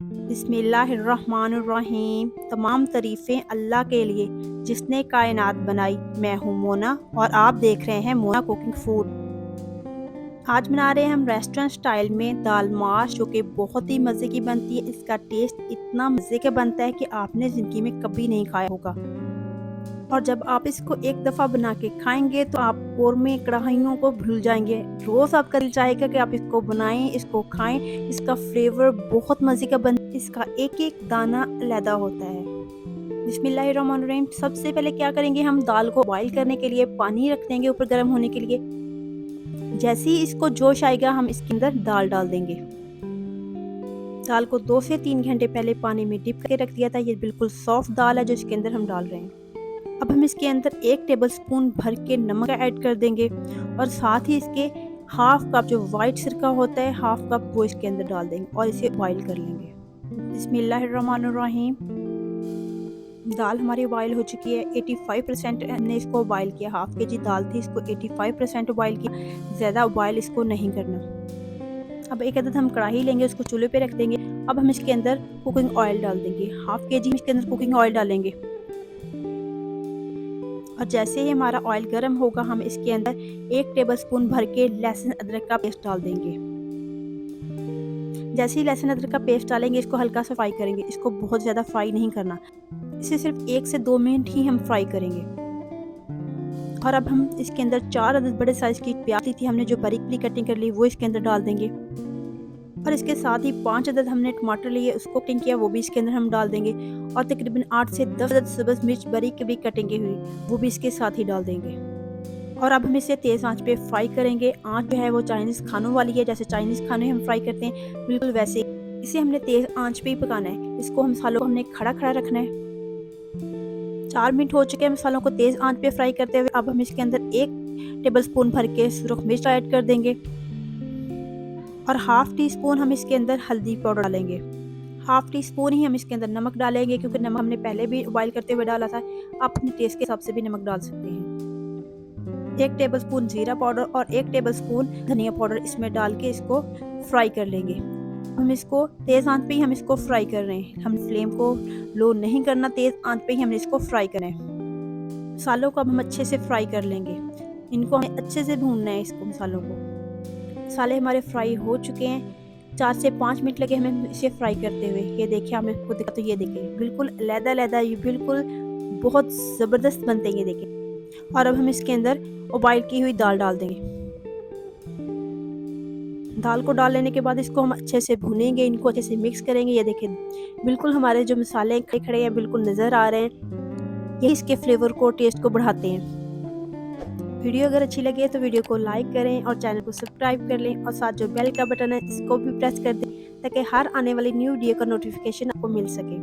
बिस्मिल्लाहिर्रहमानिर्रहीम। तमाम तारीफ़ें अल्लाह के लिए जिसने कायनात बनाई। मैं हूँ मोना और आप देख रहे हैं मोना कुकिंग फूड। आज बना रहे हैं हम रेस्टोरेंट स्टाइल में दाल माश, जो कि बहुत ही मज़े की बनती है। इसका टेस्ट इतना मज़े का बनता है कि आपने ज़िंदगी में कभी नहीं खाया होगा। और जब आप इसको एक दफ़ा बना के खाएंगे तो आप कौरमे कढ़ाइयों को भूल जाएंगे। रोज़ आपका दिल चाहेगा कि आप इसको बनाएं, इसको खाएं। इसका फ्लेवर बहुत मज़े का इसका एक एक दाना अलहदा होता है। बिस्मिल्लाहिर्रहमानिर्रहीम। सबसे पहले क्या करेंगे, हम दाल को बॉईल करने के लिए पानी रख देंगे ऊपर गर्म होने के लिए। जैसे ही इसको जोश आएगा हम इसके अंदर दाल डाल देंगे। दाल को 2 से 3 घंटे पहले पानी में डिप करके रख दिया था। ये बिल्कुल सॉफ्ट दाल है जो इसके अंदर हम डाल रहे हैं। अब हम इसके अंदर 1 टेबलस्पून भर के नमक ऐड कर देंगे और साथ ही इसके हाफ कप जो वाइट सिरका होता है, हाफ कप वो इसके अंदर डाल देंगे और इसे बॉईल कर लेंगे। बिस्मिल्लाहिर्रहमानिर्रहीम। दाल हमारी बॉईल हो चुकी है। 85% हमने इसको बॉईल किया। हाफ के जी दाल थी, इसको 85% बॉईल किया। ज़्यादा बॉईल इसको नहीं करना। अब एक अदद हम कढ़ाई लेंगे, उसको चूल्हे पे रख देंगे। अब हम इसके अंदर कुकिंग ऑयल डाल देंगे। हाफ के जी इसके अंदर कुकिंग ऑयल डालेंगे और जैसे ही हमारा ऑयल गर्म होगा हम इसके अंदर 1 टेबलस्पून भर के लहसुन अदरक का पेस्ट डाल देंगे। जैसे ही लहसुन अदरक का पेस्ट डालेंगे इसको हल्का सा फ्राई करेंगे। इसको बहुत ज़्यादा फ्राई नहीं करना, इसे सिर्फ 1 से 2 मिनट ही हम फ्राई करेंगे। और अब हम इसके अंदर 4 अदद बड़े साइज़ की प्याज ली थी हमने, जो बारीक बारीक कटिंग कर ली, वो इसके अंदर डाल देंगे। और इसके साथ ही 5 अदद हमने टमाटर लिए, उसको कटिंग किया, वो भी इसके अंदर हम डाल देंगे। और तकरीबन 8 से 10 अदद सब्ज़ मिर्च बारीक बारीक कटिंग की हुई, वो भी इसके साथ ही डाल देंगे। और अब हम इसे तेज़ आंच पे फ्राई करेंगे। आंच जो है वो चाइनीज़ खानों वाली है, जैसे चाइनीज़ खाने हम फ्राई करते हैं बिल्कुल वैसे। इसे हमने तेज़ आंच पे ही पकाना है। इसको मसालों को हमने खड़ा खड़ा रखना है। 4 मिनट हो चुके हैं मसालों को तेज़ आंच पे फ्राई करते हुए। अब हम इसके अंदर 1 टेबलस्पून भर के सुरख मिर्च ऐड कर देंगे और हाफ टी स्पून हम इसके अंदर हल्दी पाउडर डालेंगे। हाफ टी स्पून ही हम इसके अंदर नमक डालेंगे, क्योंकि नमक हमने पहले भी बॉईल करते हुए डाला था। आप अपने टेस्ट के हिसाब से भी नमक डाल सकते हैं। 1 टेबलस्पून जीरा पाउडर और 1 टेबलस्पून धनिया पाउडर इसमें डाल के इसको फ्राई कर लेंगे। हम इसको तेज़ आंच पे ही हम इसको फ्राई कर रहे हैं। हम फ्लेम को लो नहीं करना, तेज़ आंच पे ही हमने इसको फ्राई करना है। मसालों को अब हम अच्छे से फ्राई कर लेंगे। इनको हमें अच्छे से भूनना है, इसको मसालों को। मसाले हमारे फ्राई हो चुके हैं। 4 से 5 मिनट लगे हमें इसे फ्राई करते हुए। ये देखिए, हमें इसको देखा तो ये देखिए बिल्कुल अलहदा-अलहदा, ये बिल्कुल बहुत ज़बरदस्त बनते हैं, ये देखिए। और अब हम इसके अंदर बॉईल की हुई दाल डाल देंगे। दाल को डाल लेने के बाद इसको हम अच्छे से भूनेंगे, इनको अच्छे से मिक्स करेंगे। ये देखिए बिल्कुल हमारे जो मसाले खड़े-खड़े हैं बिल्कुल नज़र आ रहे हैं। ये इसके फ्लेवर को, टेस्ट को बढ़ाते हैं। वीडियो अगर अच्छी लगे तो वीडियो को लाइक करें और चैनल को सब्सक्राइब कर लें और साथ जो बेल का बटन है इसको भी प्रेस कर दें, ताकि हर आने वाली न्यू वीडियो का नोटिफिकेशन आपको मिल सके।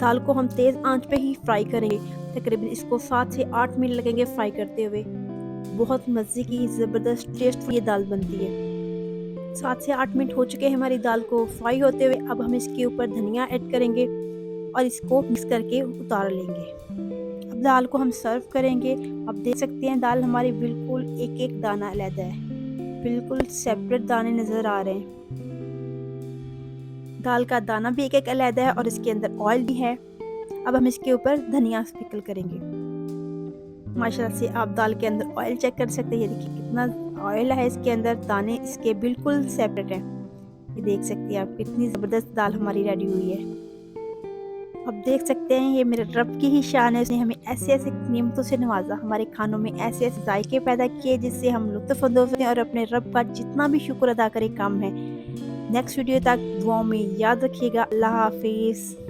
दाल को हम तेज़ आंच पे ही फ्राई करेंगे। तकरीबन इसको 7 से 8 मिनट लगेंगे फ्राई करते हुए। बहुत मज़े की ज़बरदस्त टेस्टफुल ये दाल बनती है। 7 से 8 मिनट हो चुके हैं हमारी दाल को फ्राई होते हुए। अब हम इसके ऊपर धनिया ऐड करेंगे और इसको मिक्स करके उतार लेंगे। अब दाल को हम सर्व करेंगे। अब देख सकते हैं दाल हमारी बिल्कुल एक एक दाना अलहदा है, बिल्कुल सेपरेट दाने नज़र आ रहे हैं। दाल का दाना भी एक एक अलहदा है और इसके अंदर ऑयल भी है। अब हम इसके ऊपर धनिया स्प्रिंकल करेंगे। माशाल्लाह से आप दाल के अंदर ऑयल चेक कर सकते हैं। ये देखिए कितना ऑयल है इसके अंदर, दाने इसके बिल्कुल सेपरेट हैं। ये देख सकते हैं आप कितनी ज़बरदस्त दाल हमारी रेडी हुई है। अब देख सकते हैं ये मेरे रब की ही शान है, उसने हमें ऐसे ऐसे नेमतों से नवाजा, हमारे खानों में ऐसे ऐसे जायके पैदा किए जिससे हम लुत्फ़अंदोज़ हैं और अपने रब का जितना भी शुक्र अदा करें कम है। नेक्स्ट वीडियो तक दुआओं में याद रखिएगा। अल्लाह हाफिज़।